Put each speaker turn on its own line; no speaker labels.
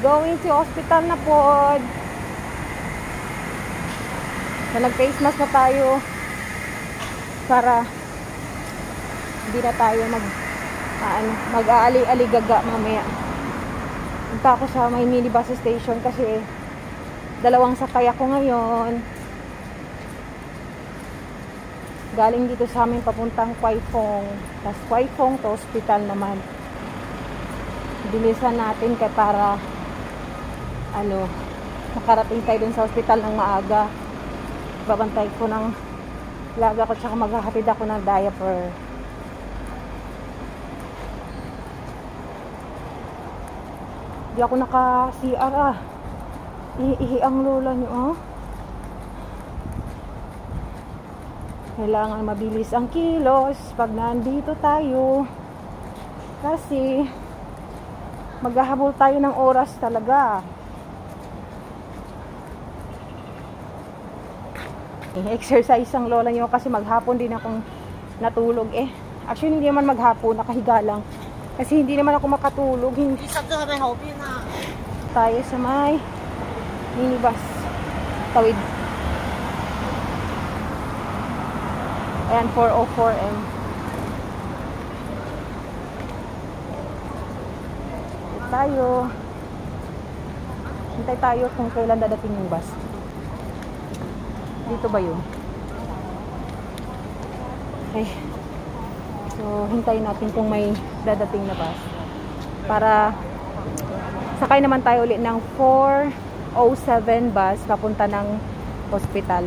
Going to hospital na po. So, nag-face mask na tayo para hindi na tayo mag-aali-aligaga mamaya. Punta ako sa may minibus station kasi dalawang sakay ako ngayon. Galing dito sa amin papuntang Kwai Fong. Tapos Kwai Fong to hospital naman. Bilisan natin kaya para makarating tayo dun sa hospital ng maaga. Babantay ko ng laga ko tsaka maghahatid ako ng diaper. Di ako naka-CR Ihi ang lola nyo Kailangan mabilis ang kilos pag nandito tayo. Kasi maghahabol tayo ng oras talaga. Exercise ang lola nyo kasi maghapon din akong natulog Actually hindi naman maghapon, nakahiga lang. Kasi hindi naman ako makatulog. Tayo sa may minibus. Tawid. Ayan, 404M. Hintay tayo kung kailan dadating yung bus. Dito ba yun? Okay. So, hintayin natin kung may dadating na bus. Para sakay naman tayo ulit ng 407 bus papunta ng hospital.